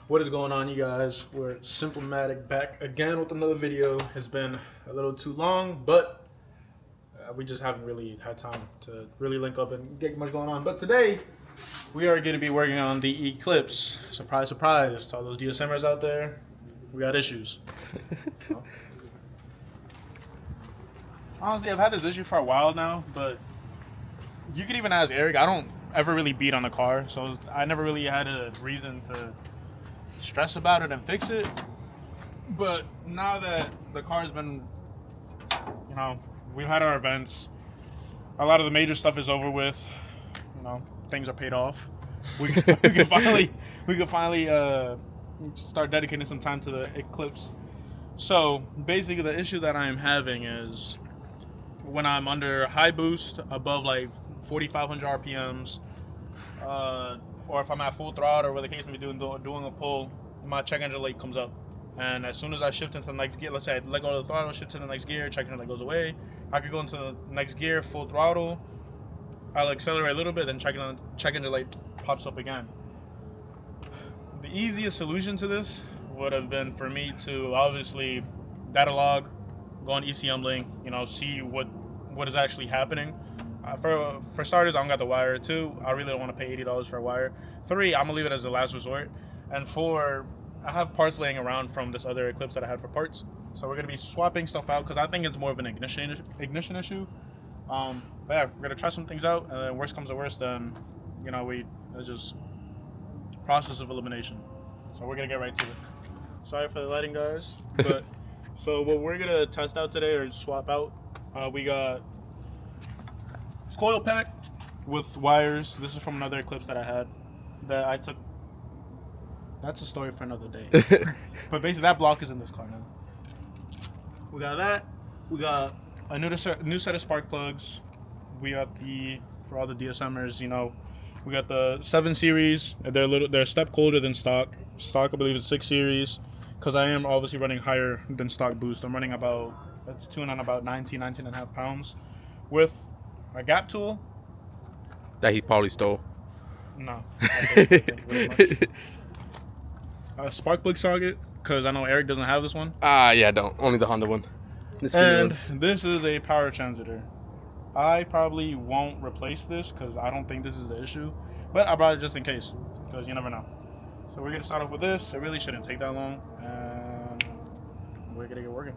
What is going on, you guys? We're Simplematic back again with another video. It's been a little too long, but we just haven't really had time to really link up and get much going on. But today, we are going to be working on the Eclipse. Surprise, surprise to all those DSMers out there. We got issues. Honestly, I've had this issue for a while now, but you could even ask Eric. I don't ever really beat on the car, so I never really had a reason to stress about it and fix it. But now that the car's been, we've had our events, a lot of the major stuff is over with. Things are paid off. We can finally start dedicating some time to the Eclipse. So basically, the issue that I am having is when I'm under high boost, above like 4,500 RPMs, or if I'm at full throttle, or where the case may be doing a pull, my check engine light comes up. And as soon as I shift into the next gear, let's say I let go of the throttle, shift to the next gear, check engine light goes away. I could go into the next gear, full throttle, I'll accelerate a little bit, then check engine light pops up again. The easiest solution to this would have been for me to obviously data log, go on ECM link, see what is actually happening. For starters, I don't got the wire. 2, I really don't want to pay $80 for a wire. 3, I'm gonna leave it as the last resort. And 4, I have parts laying around from this other Eclipse that I had for parts, so we're gonna be swapping stuff out because I think it's more of an ignition issue. But yeah, we're gonna try some things out, and then worst comes to worst, then it's just process of elimination. So we're gonna get right to it. Sorry for the lighting, guys. But so what we're gonna test out today or swap out, we got coil pack with wires. This is from another Eclipse that I had that I took. That's a story for another day. But basically, that block is in this car now. We got that. We got a new set of spark plugs. We got for all the DSMers, we got the 7 series. They're a step colder than stock. Stock, I believe, is 6 series. Because I am obviously running higher than stock boost. I'm running that's tuned on about 19 and a half pounds. With a gap tool. That he probably stole. No. Thank you very much. A spark plug socket, because I know Eric doesn't have this one. Yeah, I don't. Only the Honda one. And this is a power transitor. I probably won't replace this because I don't think this is the issue. But I brought it just in case, because you never know. So we're going to start off with this. It really shouldn't take that long. And we're going to get working.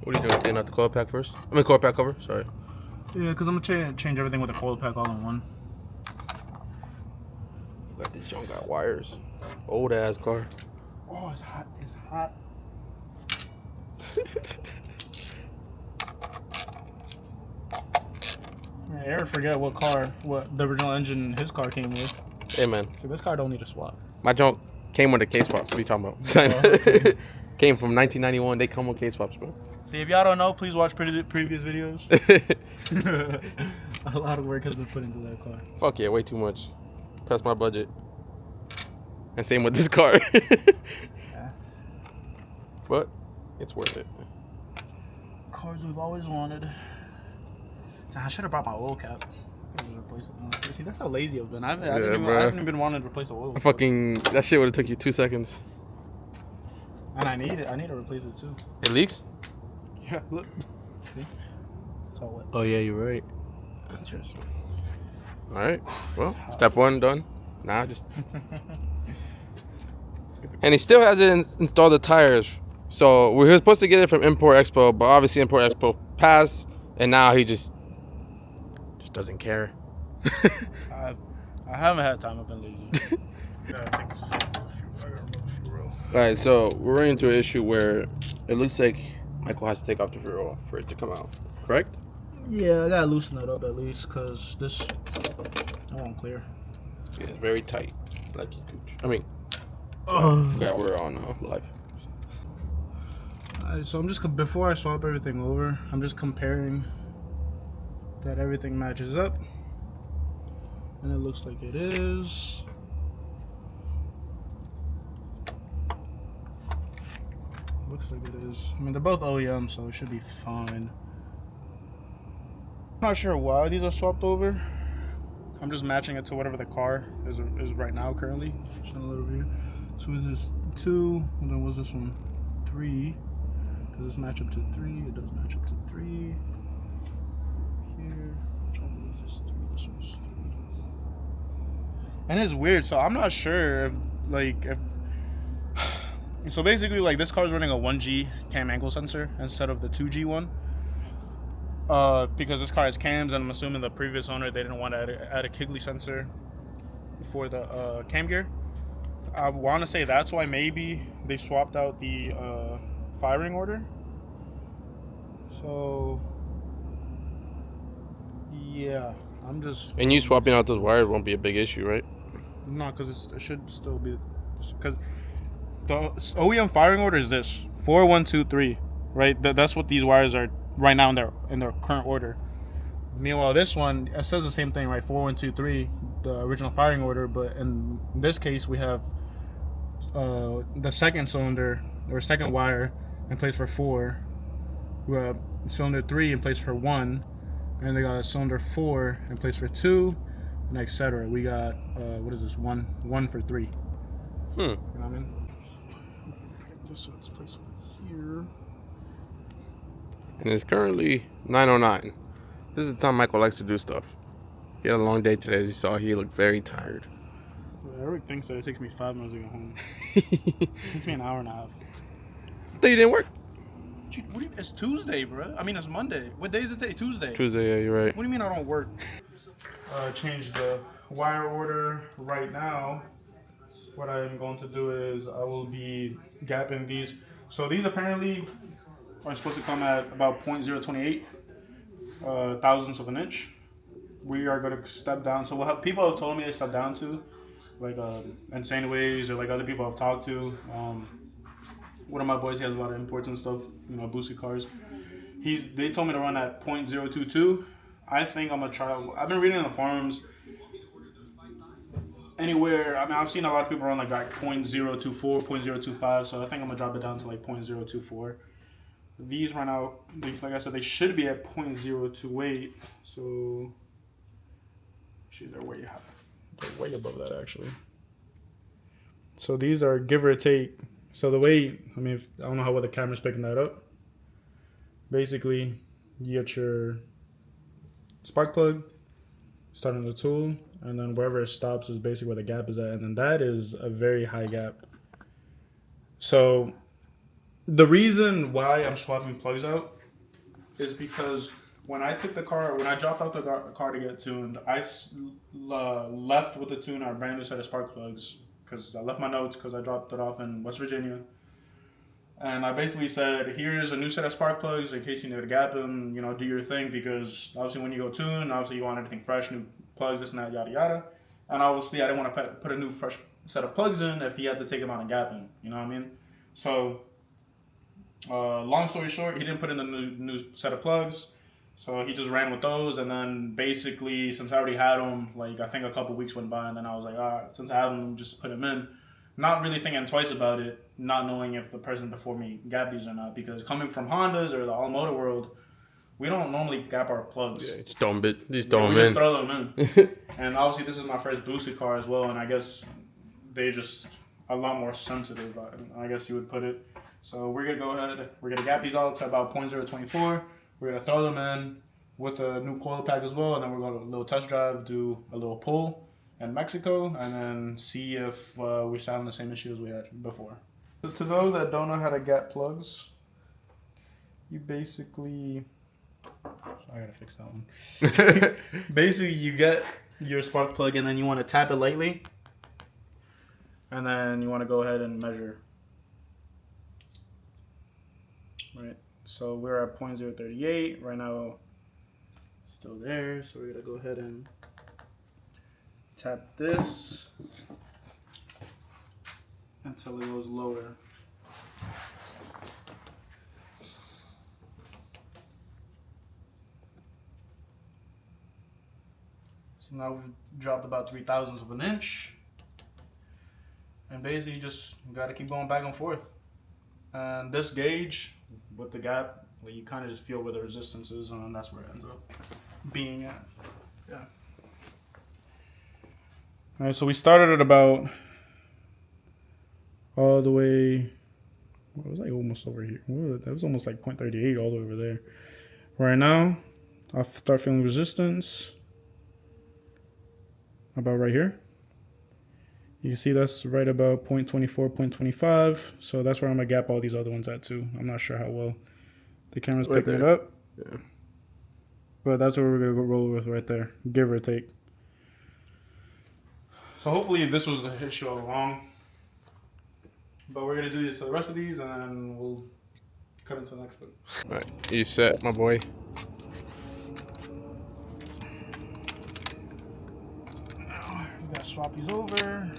What are you doing? Taking out the coil pack first? Coil pack cover. Sorry. Yeah, because I'm going to change everything with the coil pack all in one. Got this junk got wires. Old ass car. Oh, it's hot. It's hot. Eric forget what the original engine his car came with. Hey, man. So this car don't need a swap. My junk came with a case swaps. What are you talking about? Oh, okay. Came from 1991. They come with case swaps, bro. See, if y'all don't know, please watch previous videos. A lot of work has been put into that car. Fuck yeah, way too much. Press my budget. And same with this car. Yeah. But it's worth it. Cars we've always wanted. I should have brought my oil cap. See, that's how lazy I've been. I haven't even been wanting to replace the oil. That shit would have took you 2 seconds. And I need it. I need to replace it too. It leaks? Yeah, look. See? It's all wet. Oh yeah, you're right. Interesting. All right. Well, step 1 done. Now just. And he still hasn't installed the tires. So we were supposed to get it from Import Expo, but obviously Import Expo passed, and now he just doesn't care. I haven't had time. I've been lazy. I gotta remove the fuel rail. All right, so we're running into an issue where it looks like Michael has to take off the fuel rail for it to come out. Correct? Yeah, I gotta loosen it up at least, cause this I won't clear. Yeah, it's very tight, like your cooch. Yeah, we're on live. So I'm just before I swap everything over, I'm just comparing that everything matches up, and it looks like it is. Looks like it is. They're both OEM, so it should be fine. Not sure why these are swapped over. I'm just matching it to whatever the car is right now currently. Showing a little view. So is this 2? And then was this one 3? Does this match up to 3? It does match up to 3. Here. Which one is this 3? This one's 3. And it's weird. So I'm not sure if. So basically, like, this car is running a 1G cam angle sensor instead of the 2G one. Because this car has cams, and I'm assuming the previous owner, they didn't want to add a Kigley sensor for the cam gear. I want to say that's why maybe they swapped out the firing order. So yeah, I'm just. And you swapping out those wires won't be a big issue, right? No, because it should still be, because the OEM firing order is this 4123, right? That's what these wires are right now in their current order. Meanwhile, this one, it says the same thing, right? 4123, the original firing order, but in this case, we have the second cylinder or second wire in place for 4. We have cylinder 3 in place for 1, and they got cylinder 4 in place for 2, and etc. We got what is this? One for 3. You know what I mean? This one's placed over here. And it's currently 9:09. This is the time Michael likes to do stuff. He had a long day today. As you saw, he looked very tired. Everybody thinks that it takes me 5 minutes to get home. It takes me an hour and a half. I thought you didn't work. It's Tuesday, bro. I mean, it's Monday. What day is it today? Tuesday. Tuesday, yeah, you're right. What do you mean I don't work? Change the wire order right now. What I'm going to do is I will be gapping these. So these apparently are supposed to come at about 0.028 thousandths of an inch. We are going to step down. So people have told me to step down to, like Insane Ways, or like other people I've talked to. One of my boys, he has a lot of imports and stuff, boosted cars. They told me to run at 0.022. I think I'm gonna try. I've been reading in the forums. Anywhere, I mean, I've seen a lot of people run like 0.024, 0.025. So I think I'm gonna drop it down to like 0.024. These right now, like I said, they should be at 0.028. So, actually, they're way above that actually. So these are give or take. So the way, I mean, I don't know how well the camera's picking that up. Basically, you get your spark plug, starting the tool, and then wherever it stops is basically where the gap is at, and then that is a very high gap. So the reason why I'm swapping plugs out is because when I dropped off the car to get tuned, I left with the tuner a brand new set of spark plugs, because I left my notes because I dropped it off in West Virginia. And I basically said, here's a new set of spark plugs in case you need to gap them, do your thing, because obviously when you go tune, obviously you want everything fresh, new plugs, this and that, yada yada. And obviously I didn't want to put a new fresh set of plugs in if he had to take them out and gap them, you know what I mean? So, long story short, he didn't put in the new set of plugs. So he just ran with those, and then basically, since I already had them, like I think a couple weeks went by, and then I was like, all right, since I have them, just put them in. Not really thinking twice about it, not knowing if the person before me gapped these or not, because coming from Hondas or the all motor world, we don't normally gap our plugs. Yeah, just throw them in. Just throw them in. And obviously, this is my first boosted car as well, and I guess they just a lot more sensitive, I guess you would put it. So we're gonna go ahead. We're gonna gap these all to about 0.024. We're gonna throw them in with a new coil pack as well, and then we're gonna do a little test drive, do a little pull in Mexico, and then see if we're having the same issues we had before. So to those that don't know how to gap plugs, you basically, I gotta fix that one. Basically, you get your spark plug, and then you want to tap it lightly, and then you want to go ahead and measure. Right. So we're at 0.038 right now. Still there. So we're gonna go ahead and tap this until it goes lower. So now we've dropped about 0.003 of an inch, and basically you just gotta keep going back and forth. And this gauge with the gap, well, you kind of just feel where the resistance is, and then that's where it ends up being at. Yeah. All right, so we started at about all the way. What was like almost over here? That was almost like 0.38 all the way over there. Right now, I'll start feeling resistance about right here. You can see that's right about 0.24, 0.25. So that's where I'm gonna gap all these other ones at too. I'm not sure how well the camera's picking it up. Yeah. But that's what we're gonna go roll with right there, give or take. So hopefully this was the issue all along. But we're gonna do this to the rest of these, and then we'll cut into the next one. All right, you set, my boy. Now we gotta swap these over.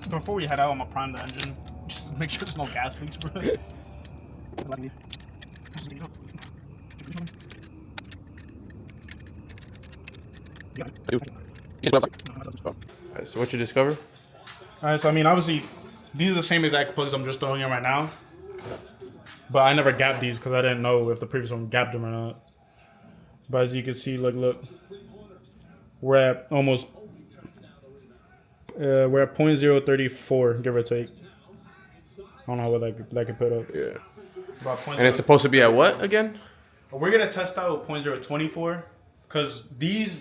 Before we head out, I'm gonna prime the engine. Just to make sure there's no gas leaks, bro. Alright, so what you discover? Alright, so I mean, obviously, these are the same exact plugs I'm just throwing in right now. But I never gapped these because I didn't know if the previous one gapped them or not. But as you can see, look, we're at almost, we're at 0.034, give or take. I don't know what that could put up. Yeah. About And it's supposed to be at what again? We're gonna test out 0.024 because these,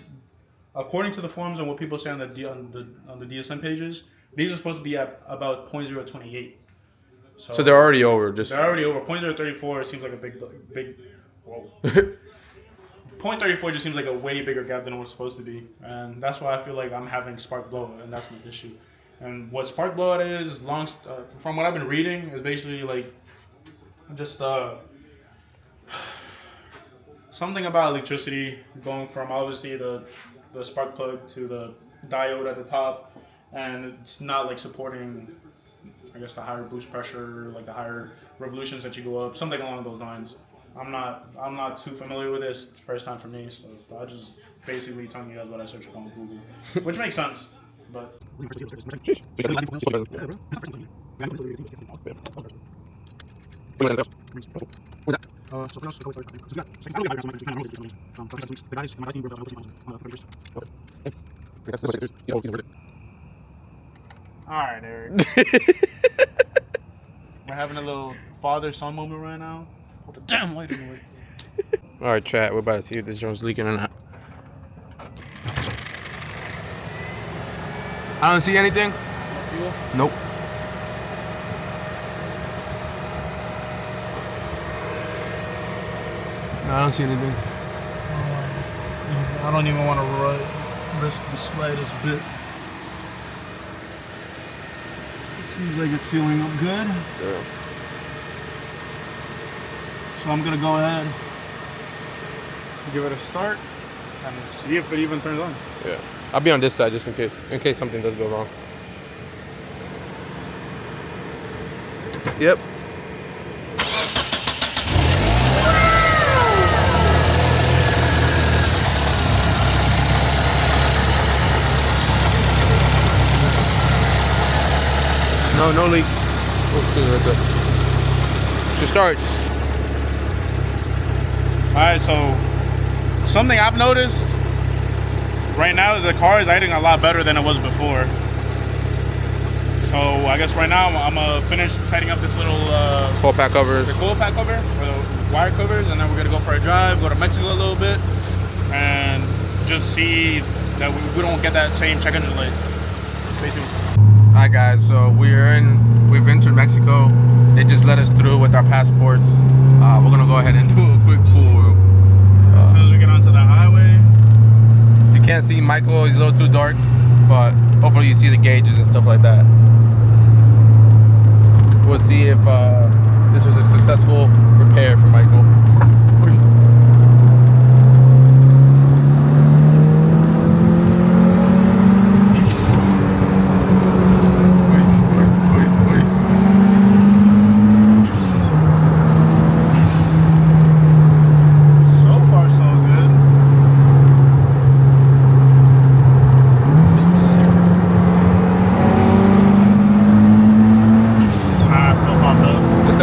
according to the forums and what people say on the DSM pages, these are supposed to be at about 0.028. So they're already over. They're already over. 0.034 seems like a big. Whoa. 0.34 just seems like a way bigger gap than it was supposed to be, and that's why I feel like I'm having spark blowout, and that's my issue. And what spark blowout is, from what I've been reading, is basically like just something about electricity going from obviously the spark plug to the diode at the top, and it's not like supporting, I guess, the higher boost pressure, like the higher revolutions that you go up, something along those lines. I'm not too familiar with this. It's the first time for me, so I just basically telling you guys what I searched up on Google, which makes sense. But all right, Eric. We're having a little father-son moment right now. Hold the damn light anyway. All right, chat. We're about to see if this joint's leaking or not. I don't see anything. Nope. No, I don't see anything. I don't even want to risk the slightest bit. It seems like it's sealing up good. Yeah. So I'm gonna go ahead, give it a start, and see if it even turns on. Yeah. I'll be on this side just in case something does go wrong. Yep. No leaks. Oh, right there. Should start. Alright, so something I've noticed right now is the car is riding a lot better than it was before. So I guess right now I'm gonna finish tightening up this little Coil pack covers. the coil pack cover, or the wire covers, and then we're gonna go for a drive, go to Mexico a little bit, and just see that we don't get that same check engine light. Stay tuned. Alright guys, so we've entered Mexico. They just let us through with our passports. We're gonna go ahead and do a quick tour. As soon as we get onto the highway. You can't see Michael, he's a little too dark, but hopefully you see the gauges and stuff like that. We'll see if this was a successful repair for Michael.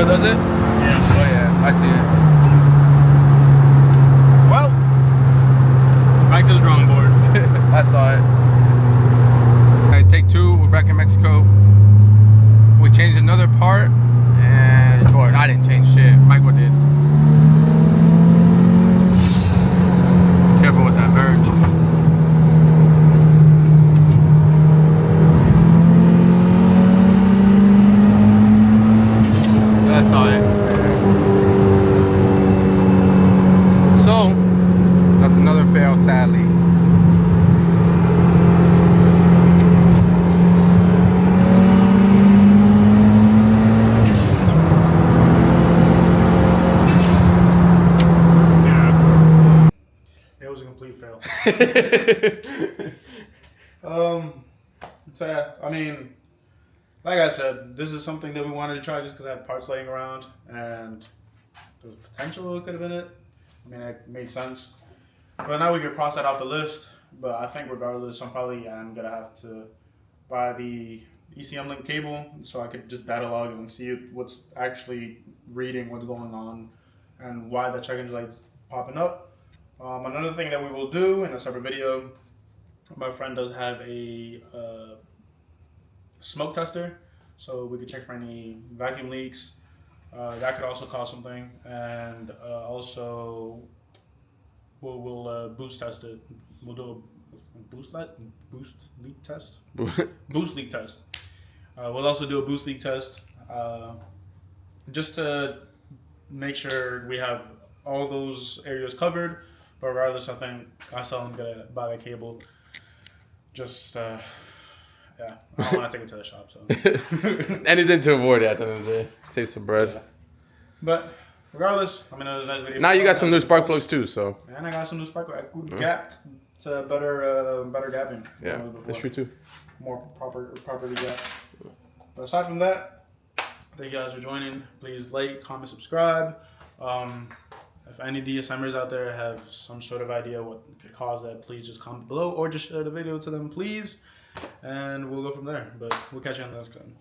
Does it? Yeah. Oh yeah, I see it. back in Mexico. We changed another part, and or I didn't change shit. Michael did. Careful with that merge. That's all it. So that's another fail, sadly. It was a complete fail. So yeah, I mean, like I said, this is something that we wanted to try just because I had parts laying around and there was potential it could have been it. I mean, it made sense. But now we could cross that off the list. But I think regardless, I'm gonna have to buy the ECM link cable so I could just data log and see what's actually reading, what's going on, and why the check engine light's popping up. Another thing that we will do in a separate video, my friend does have a smoke tester, so we could check for any vacuum leaks. That could also cause something, and also we'll boost test it. We'll do a boost leak test. Boost leak test. We'll also do a boost leak test, just to make sure we have all those areas covered. But regardless, I think I still am gonna buy the cable. Just yeah, I don't want to take it to the shop. So Anything to avoid it at the end of the day. Save some bread. yeah. But regardless, I mean, it was a nice video. Now you got some new spark plugs too, so. And I got some new spark plugs. Gapped to better gapping. Yeah, that's true too. More properly gapped. But aside from that, thank you guys for joining. Please like, comment, subscribe. If any DSMers out there have some sort of idea what could cause that, please just comment below or just share the video to them, please. And we'll go from there. But we'll catch you on the next one.